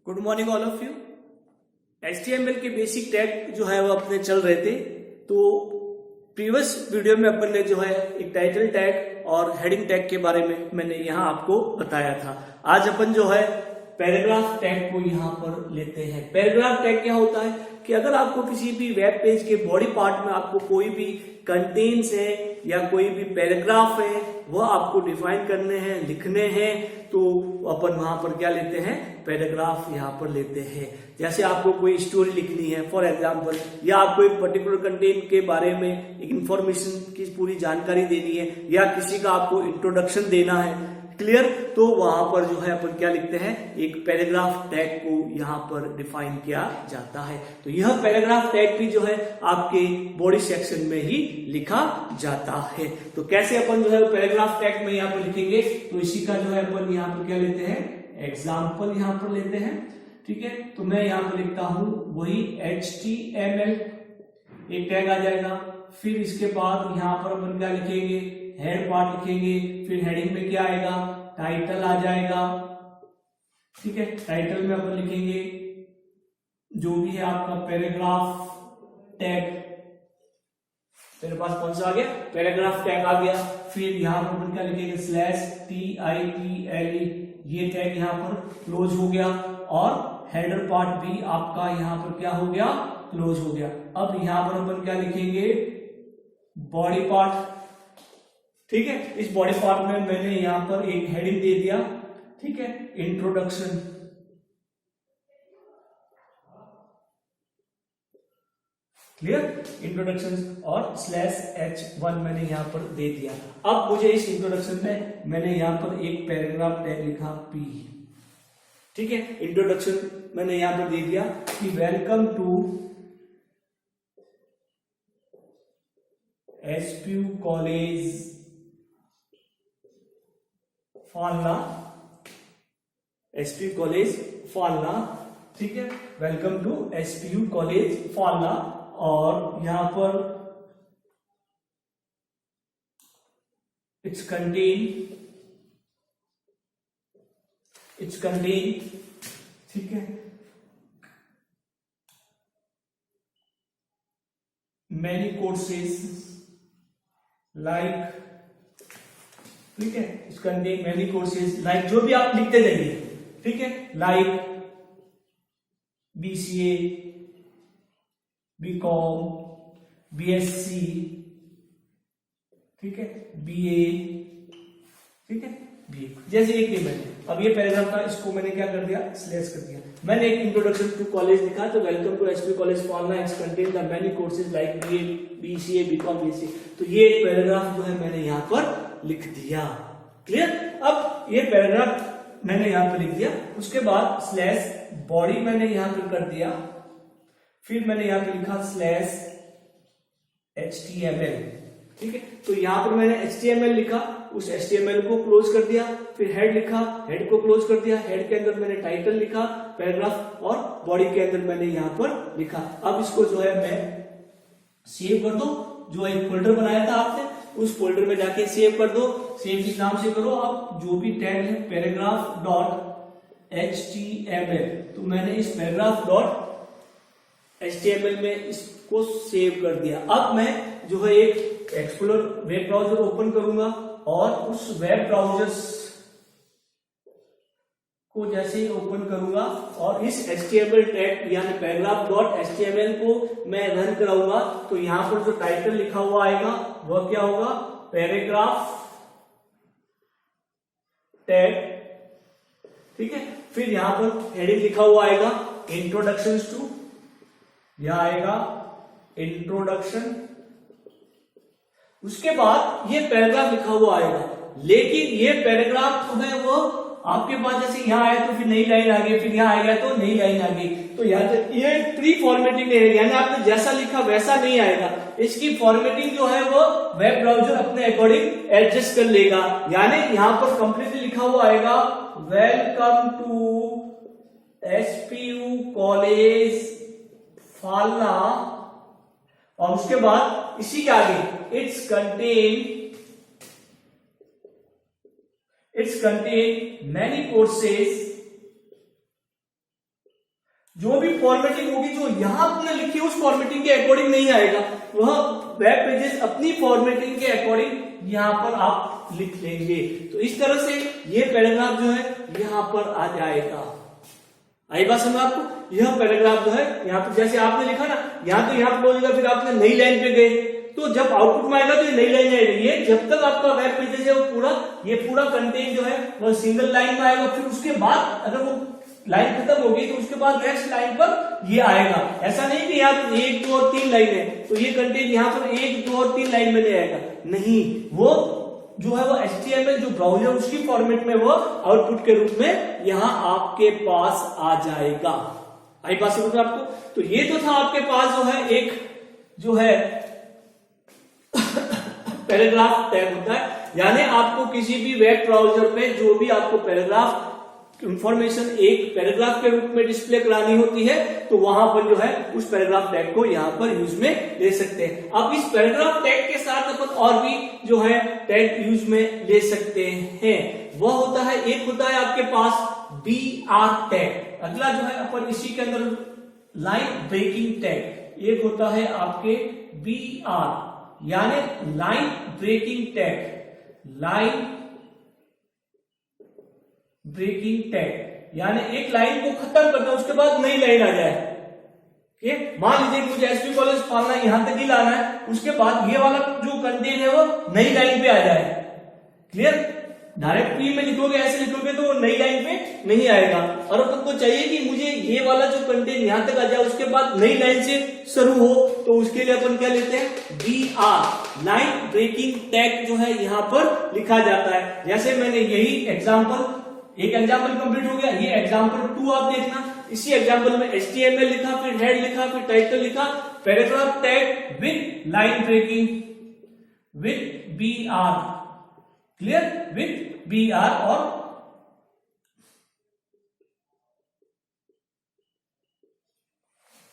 Good morning all of you. HTML के basic tag जो है वो अपने चल रहे थे। तो प्रीवियस वीडियो में अपन ने जो है एक टाइटल टैग और हेडिंग टैग के बारे में मैंने यहाँ आपको बताया था। आज अपन जो है पैराग्राफ टैग को यहाँ पर लेते हैं। पैराग्राफ टैग क्या होता है कि अगर आपको किसी भी वेब पेज के बॉडी पार्ट में आपको कोई भी कंटेंट्स है या कोई भी पैराग्राफ है वह आपको डिफाइन करने हैं, लिखने हैं, तो अपन वहां पर क्या लेते हैं, पैराग्राफ यहाँ पर लेते हैं। जैसे आपको कोई स्टोरी लिखनी है फॉर एग्जांपल, या आपको एक पर्टिकुलर कंटेंट के बारे में एक इंफॉर्मेशन की पूरी जानकारी देनी है, या किसी का आपको इंट्रोडक्शन देना है, क्लियर, तो वहां पर जो है अपन क्या लिखते हैं, एक पैराग्राफ टैग को यहाँ पर डिफाइन किया जाता है। तो यह पैराग्राफ टैग भी जो है आपके बॉडी सेक्शन में ही लिखा जाता है। तो कैसे अपन जो है पैराग्राफ टैग में यहाँ पर लिखेंगे, तो इसी का जो है अपन यहाँ पर क्या लेते हैं, एग्जाम्पल यहाँ पर लेते हैं। ठीक है, तो मैं यहाँ पर लिखता हूं वही HTML, एक टैग आ जाएगा। फिर इसके बाद यहाँ पर अपन क्या लिखेंगे, हेड पार्ट लिखेंगे। फिर हेडिंग में क्या आएगा, टाइटल आ जाएगा। ठीक है, टाइटल में अपन लिखेंगे जो भी है आपका पैराग्राफ टैग। मेरे पास कौन सा आ गया, पैराग्राफ टैग आ गया। फिर यहाँ पर अपन क्या लिखेंगे, /TITLE, ये टैग यहाँ पर क्लोज हो गया। और हेडर पार्ट भी आपका यहाँ पर क्या हो गया, क्लोज हो गया। अब यहाँ पर अपन क्या लिखेंगे, बॉडी पार्ट। ठीक है, इस बॉडी पार्ट में मैंने यहां पर एक हेडिंग दे दिया। ठीक है, इंट्रोडक्शन। क्लियर, इंट्रोडक्शन और /H1 मैंने यहां पर दे दिया। अब मुझे इस इंट्रोडक्शन में मैंने यहां पर एक पैराग्राफ टैग लिखा P। ठीक है, इंट्रोडक्शन मैंने यहां पर दे दिया कि welcome to SPU college Falna, SPU college Falna. ठीक है, welcome to SPU college Falna. और यहां पर इट्स कंटेन, ठीक है, मैनी कोर्सेज लाइक, ठीक है, it's contain many courses like, जो भी आप लिखते जाइए। ठीक है, लाइक BCA, BCom, BSc, ठीक है, BA, ठीक है, BA, जैसे एक टेबल है। अब ये पैराग्राफ था, इसको मैंने क्या कर दिया, स्लैश कर दिया। मैंने एक इंट्रोडक्शन टू कॉलेज लिखा, तो welcome to SPU college Falna, it's contain the many courses like BA, BCA, BCom, BSc। तो ये एक पैराग्राफ जो है मैंने यहां पर लिख दिया। क्लियर, अब ये पैराग्राफ मैंने यहां पर लिख दिया। उसके बाद स्लैश बॉडी मैंने यहां पर कर दिया। फिर मैंने यहां पर लिखा /HTML। ठीक है, तो यहां पर मैंने HTML लिखा, उस HTML को क्लोज कर दिया। फिर हेड लिखा, हेड को क्लोज कर दिया। हेड के अंदर मैंने टाइटल लिखा, पैराग्राफ, और बॉडी के अंदर मैंने यहां पर लिखा। अब इसको जो है मैं सेव कर दो। जो एक फोल्डर बनाया था आपने, उस फोल्डर में जाके सेव कर दो। सेव किस नाम से करो आप, जो भी टैग है पैराग्राफ .html, तो मैंने इस पैराग्राफ .html में इसको सेव कर दिया। अब मैं जो है एक एक्सप्लोरर वेब ब्राउजर ओपन करूंगा, और उस वेब ब्राउजर को जैसे ही ओपन करूंगा और इस HTML टैग यानी पैराग्राफ .html को मैं रन कराऊंगा, तो यहां पर जो टाइटल लिखा हुआ आएगा वह क्या होगा, पैराग्राफ टैग। ठीक है, फिर यहां पर हेडिंग लिखा हुआ आएगा इंट्रोडक्शन टू, यह आएगा इंट्रोडक्शन। उसके बाद ये पैराग्राफ लिखा हुआ आएगा, लेकिन ये पैराग्राफ जो है वो आपके पास जैसे यहाँ आया तो फिर नई लाइन आ गई, फिर यहाँ आएगा तो नई लाइन आ गई। तो ये प्री फॉर्मेटिंग नहीं है, यानी आपने जैसा लिखा वैसा नहीं आएगा। इसकी फॉर्मेटिंग जो है वो वेब ब्राउजर अपने अकॉर्डिंग एडजस्ट कर लेगा। यानी यहाँ पर कंप्लीटली लिखा हुआ आएगा welcome to SPU college Falna, और उसके बाद इसी के आगे इट्स कंटेन मैनी कोर्सेज जो भी फॉर्मेटिंग होगी जो यहां आपने लिखी है उस फॉर्मेटिंग के अकॉर्डिंग नहीं आएगा, वह वेब पेजेस अपनी फॉर्मेटिंग के अकॉर्डिंग यहां पर आप लिख लेंगे। तो इस तरह से ये पैराग्राफ जो है यहां पर आ जाएगा। आई बात समझ आपको? यह पैराग्राफ जो है यहाँ पर जैसे आपने लिखा ना, यहाँ तो यहाँ क्लोज होगा, फिर आपने नई लाइन पे गए तो जब आउटपुट में आएगा तो ये नई लाइन आएगी। ये जब तक आपका वेब पेजेस है वो ये पूरा कंटेंट जो है वह सिंगल लाइन में आएगा। फिर उसके बाद अगर वो लाइन खत्म होगी तो उसके बाद नेक्स्ट लाइन पर ये आएगा। ऐसा नहीं कि यहाँ 1 2 और 3 लाइन है तो ये कंटेंट यहाँ पर 1 2 और 3 लाइन में नहीं आएगा, नहीं, वो जो है वो HTML जो ब्राउजर उसकी फॉर्मेट में वो आउटपुट के रूप में यहाँ आपके पास आ जाएगा। आई बात समझ आपको? तो ये तो था आपके पास जो है एक जो है पैराग्राफ टैग होता है, यानी आपको किसी भी वेब ब्राउजर में जो भी आपको पैराग्राफ इंफॉर्मेशन एक पैराग्राफ के रूप में डिस्प्ले करानी होती है तो वहां पर जो है उस पैराग्राफ टैग को यहां पर यूज में ले सकते हैं। अब इस पैराग्राफ टैग के साथ अपन और भी जो है टैग यूज में ले सकते हैं। वह होता है, एक होता है आपके पास BR टैग, अगला जो है अपन इसी के अंदर लाइन ब्रेकिंग टैग, एक होता है आपके BR यानी line breaking tag, line breaking tag यानी एक लाइन को खत्म करना उसके बाद नई लाइन आ जाए। ठीक, मान लीजिए मुझे एसपी कॉलेज फालना यहां तक ही लाना है, उसके बाद ये वाला जो कंटेंट है वो नई लाइन पे आ जाए। क्लियर? डायरेक्ट पी में लिखोगे, ऐसे लिखोगे तो वो नई लाइन पे नहीं आएगा। और अपन को चाहिए कि मुझे ये वाला जो कंटेंट यहां तक आ जाए उसके बाद नई लाइन से शुरू हो, तो उसके लिए अपन क्या लेते हैं, BR लाइन ब्रेकिंग टैग जो है यहां पर लिखा जाता है। जैसे मैंने यही एग्जाम्पल, एक एग्जाम्पल कंप्लीट हो गया, ये एग्जाम्पल 2 आप देखना। इसी एग्जाम्पल में HTML लिखा, फिर हेड लिखा, फिर टाइटल लिखा, paragraph tag with line breaking with BR, clear, with BR और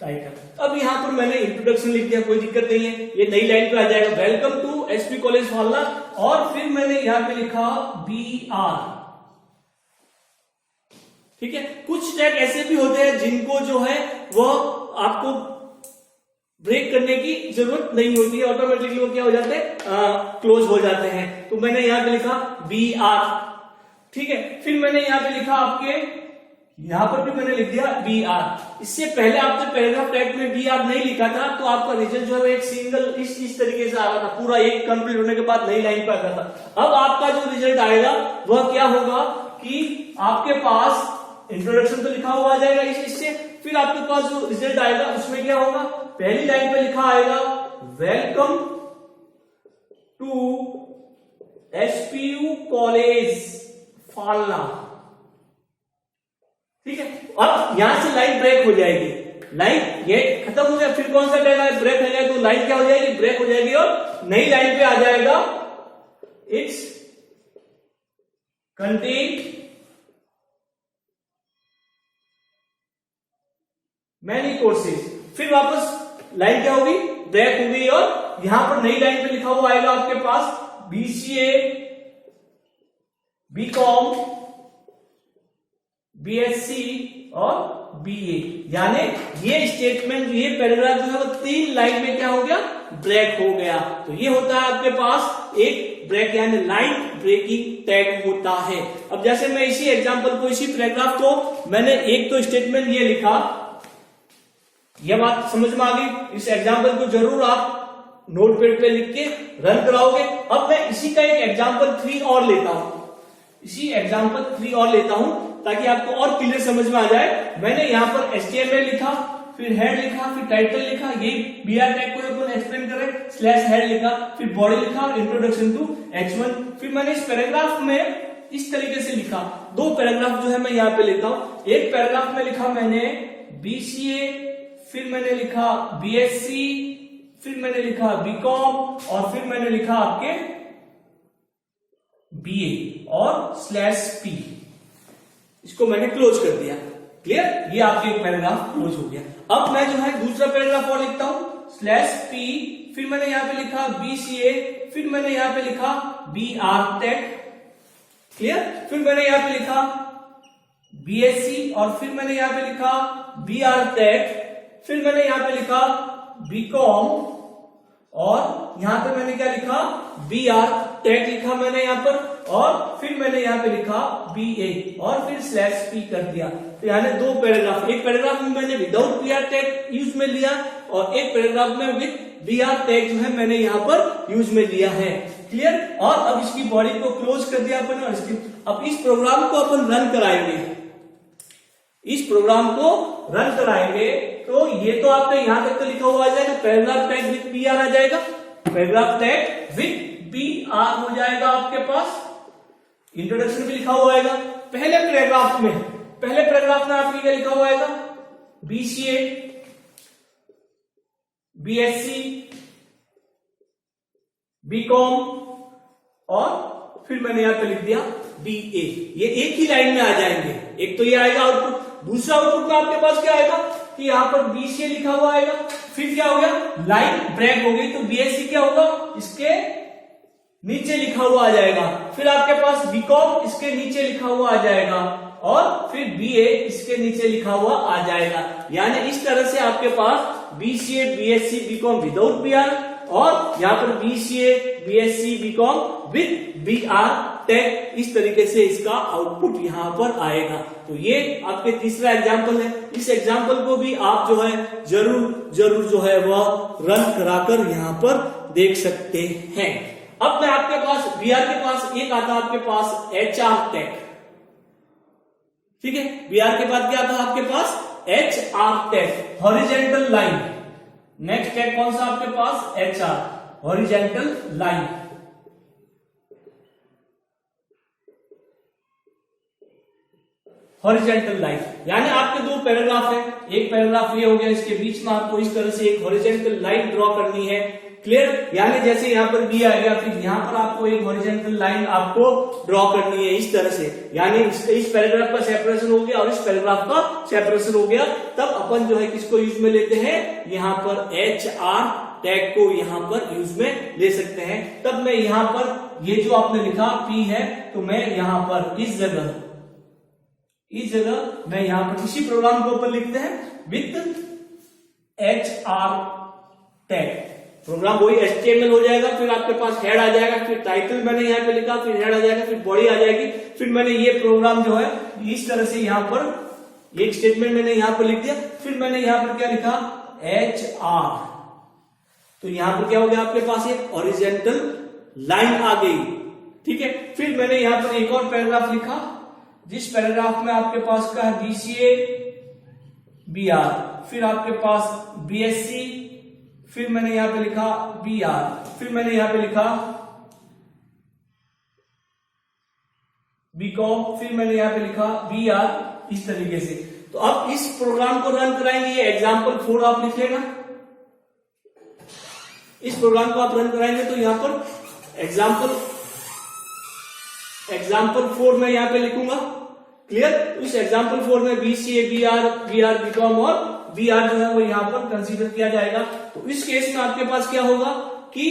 टाइटल। अब यहां पर मैंने इंट्रोडक्शन लिख दिया, कोई दिक्कत नहीं है, ये नई लाइन पे आ जाएगा, welcome to SP college Falna, और फिर मैंने यहां पे लिखा BR। ठीक है, कुछ टैग ऐसे भी होते हैं जिनको जो है वो आपको ब्रेक करने की जरूरत नहीं होती है, ऑटोमेटिकली वो क्या हो जाते हैं, क्लोज हो जाते हैं। तो मैंने यहां पे लिखा BR, ठीक है, फिर मैंने यहां पे लिखा आपके, यहां पर भी मैंने लिख दिया BR। इससे पहले आपने पैराग्राफ टैग में BR नहीं लिखा था तो आपका रिजल्ट जो है एक सिंगल इस तरीके से आ रहा था, पूरा एक कंप्लीट होने के बाद नई लाइन पर आता था। अब आपका जो रिजल्ट आएगा वह क्या होगा कि आपके पास इंट्रोडक्शन तो लिखा हुआ आ जाएगा इससे, फिर आपके पास जो रिजल्ट आएगा उसमें क्या होगा, पहली लाइन पे लिखा आएगा welcome to SPU college Falna. ठीक है, अब यहां से लाइन ब्रेक हो जाएगी, लाइन ये खत्म हो गया, फिर कौन सा टैग ब्रेक हो जाएगा, तो लाइन क्या हो जाएगी, ब्रेक हो जाएगी और नई लाइन पे आ जाएगा इट्स कंटेंट मैनी कोर्सेज, फिर वापस लाइन क्या होगी, ब्रेक हो गई, और यहां पर नई लाइन पे लिखा हुआ आएगा आपके पास BCA, BCom, BSc और BA। यानी ये स्टेटमेंट, ये पैराग्राफ जो है वो 3 लाइन में क्या हो गया, ब्रेक हो गया। तो ये होता है आपके पास एक ब्रेक यानी लाइन ब्रेकिंग टैग होता है। अब जैसे मैं इसी एग्जांपल को, इसी पैराग्राफ को मैंने एक तो स्टेटमेंट ये लिखा, यह बात समझ में आ गई, इस एग्जाम्पल को जरूर आप नोटपैड पे लिख के रन कराओगे। अब मैं इसी का एक एग्जाम्पल 3 और लेता हूं, इसी एग्जाम्पल 3 और लेता हूं ताकि आपको और क्लियर समझ में आ जाए। मैंने यहां पर HTML लिखा, फिर हेड लिखा, फिर टाइटल लिखा, ये BR टैग को अपन एक्सप्लेन करें, स्लैश हेड लिखा, फिर बॉडी लिखा, इंट्रोडक्शन टू H1। फिर मैंने इस पैराग्राफ में इस तरीके से लिखा, 2 पैराग्राफ जो है मैं यहां पे लेता हूं। एक पैराग्राफ में लिखा मैंने BCA, फिर मैंने लिखा BSc, फिर मैंने लिखा BCom, और फिर मैंने लिखा आपके BA और /P, इसको मैंने क्लोज कर दिया। क्लियर, ये आपके एक पैराग्राफ क्लोज हो गया। अब मैं जो है दूसरा पैराग्राफ और लिखता हूं /P, फिर मैंने यहां पे लिखा BCA, फिर मैंने यहां पे लिखा BR टैग, क्लियर, फिर मैंने यहां पे लिखा BSc और फिर मैंने यहाँ पे लिखा BR टेक, फिर मैंने यहाँ पे लिखा BCom और यहाँ पे मैंने क्या लिखा BR टेक लिखा मैंने यहाँ पर, और फिर मैंने यहाँ पे लिखा BA और फिर /P कर दिया। तो यानी दो पैराग्राफ, एक पैराग्राफ में मैंने विदाउट BR टेक यूज में लिया और एक पैराग्राफ में विद BR टेक जो है मैंने यहाँ पर यूज में लिया है। क्लियर। और अब इसकी बॉडी को क्लोज कर दिया अपन और अब इस प्रोग्राम को अपन रन कराएंगे, इस प्रोग्राम को रन कराएंगे तो ये तो आपका यहां तक तो लिखा हुआ आ जाएगा, पैराग्राफ टैग विद BR आ जाएगा, पैराग्राफ टैग विद BR हो जाएगा आपके पास। इंट्रोडक्शन भी लिखा हुआ आएगा। पहले पैराग्राफ में आपके क्या लिखा हुआ आएगा, BCA, BSc, BCom और फिर मैंने यहां पे लिख दिया BA। ये एक ही लाइन में आ जाएंगे। एक तो ये आएगा आउटपुट, दूसरा आउटपुट में आपके पास क्या आएगा कि यहाँ पर BCA लिखा हुआ आएगा, फिर क्या हो गया लाइन ब्रेक हो गई तो BSc क्या होगा इसके नीचे लिखा हुआ आ जाएगा, फिर आपके पास BCom इसके नीचे लिखा हुआ आ जाएगा और फिर BA इसके नीचे लिखा हुआ आ जाएगा। यानी इस तरह से आपके पास BCA, BSc, BCom without BR और यहाँ पर BCA, BSc, BCom with BR tag, इस तरीके से इसका आउटपुट यहाँ पर आएगा। तो ये आपके तीसरा एग्जाम्पल है। इस एग्जाम्पल को भी आप जो है जरूर जो है वह रन कराकर यहाँ पर देख सकते हैं। अब मैं आपके पास BR के पास एक आता आपके पास HR टेक, ठीक है। BR के बाद क्या आता आपके पास HR tag, horizontal line. Next tag कौन सा आपके पास HR, horizontal line. Horizontal line यानी आपके दो पैराग्राफ है, एक पैराग्राफ ये हो गया, इसके बीच में आपको इस तरह से एक हॉरिजेंटल लाइन ड्रॉ करनी है। क्लियर। यानी जैसे यहाँ पर B आ गया, फिर यहाँ पर आपको एक हॉरिजेंटल लाइन आपको ड्रॉ करनी है इस तरह से। यानी इस पैराग्राफ का सेपरेशन हो गया और इस पैराग्राफ का सेपरेशन हो गया, तब अपन जो है किसको यूज में लेते हैं, यहाँ पर HR टैग को यहाँ पर यूज में ले सकते हैं। तब मैं यहाँ पर ये जो आपने लिखा P है, तो मैं यहाँ पर इस जगह मैं यहाँ पर इसी प्रोग्राम को ऊपर लिखते हैं विद HR टैग। प्रोग्राम वही HTML हो जाएगा, फिर आपके पास हेड आ जाएगा, फिर टाइटल मैंने यहाँ पे लिखा, फिर हेड आ जाएगा, फिर बॉडी आ जाएगी, फिर मैंने ये प्रोग्राम जो है इस तरह से यहाँ पर एक स्टेटमेंट मैंने यहाँ पर लिख दिया, फिर मैंने यहाँ पर क्या लिखा HR। तो यहाँ पर क्या हो गया आपके पास एक हॉरिजेंटल लाइन आ गई, ठीक है। फिर मैंने यहाँ पर एक और पैराग्राफ लिखा, जिस पैराग्राफ में आपके पास का है BCA, BR, फिर आपके पास BSc, फिर मैंने यहां पे लिखा BR, फिर मैंने यहां पे लिखा BCom, फिर मैंने यहां पे लिखा BR, इस तरीके से। तो अब इस प्रोग्राम को रन कराएंगे, ये एग्जाम्पल 4 आप लिख लेना। इस प्रोग्राम को आप रन कराएंगे तो यहां पर एग्जाम्पल 4 मैं यहां पे लिखूंगा। क्लियर। इस एग्जाम्पल 4 में BCA, BR, BCom और BR जो है वो यहाँ पर कंसीडर किया जाएगा। तो इस केस में आपके पास क्या होगा कि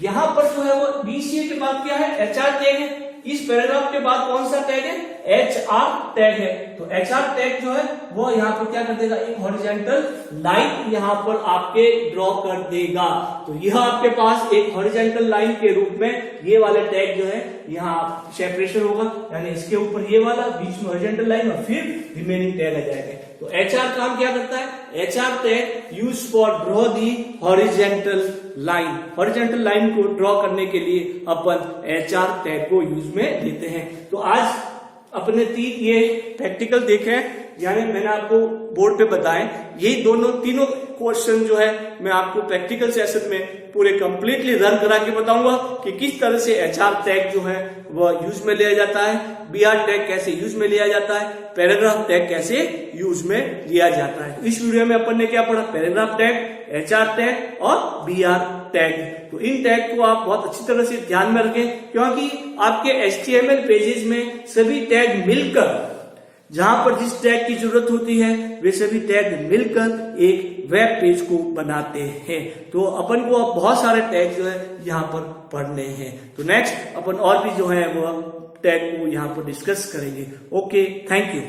यहाँ पर जो है वो BCA के बाद क्या है HR टैग है, इस पैराग्राफ के बाद कौन सा टैग है HR टैग है। तो HR टैग जो है वो यहाँ पर क्या कर देगा, एक हॉरिजेंटल लाइन यहाँ पर आपके ड्रॉ कर देगा। तो यह आपके पास एक हॉरिजेंटल लाइन के रूप में ये वाले टैग जो है यहाँ सेपरेशन होगा, यानी इसके ऊपर ये वाला, बीच में हॉरिजेंटल लाइन और फिर रिमेनिंग टैग आ जाएंगे। तो HR काम क्या करता है, HR tag use for draw the horizontal line. Horizontal line को ड्रॉ करने के लिए अपन HR टैग को यूज में लेते हैं। तो आज अपने ये प्रैक्टिकल देखे, यानी मैंने आपको बोर्ड पे बताए, यही तीनों क्वेश्चन जो है मैं आपको प्रैक्टिकल सेशन में पूरे कंप्लीटली रन करा के बताऊंगा कि किस तरह से HR टैग जो है वह यूज में लिया जाता है, BR टैग कैसे यूज में लिया जाता है, पैराग्राफ टैग कैसे यूज में लिया जाता है। इस वीडियो में अपन ने क्या पढ़ा, पैराग्राफ टैग, HR टैग और BR टैग। तो इन टैग को आप बहुत अच्छी तरह से ध्यान में रखें, क्योंकि आपके HTML पेजेस में सभी टैग मिलकर, जहां पर जिस टैग की जरूरत होती है वे सभी टैग मिलकर एक वेब पेज को बनाते हैं। तो अपन को अब बहुत सारे टैग जो है यहाँ पर पढ़ने हैं। तो नेक्स्ट अपन और भी जो है वो टैग को यहाँ पर डिस्कस करेंगे। Okay, thank you.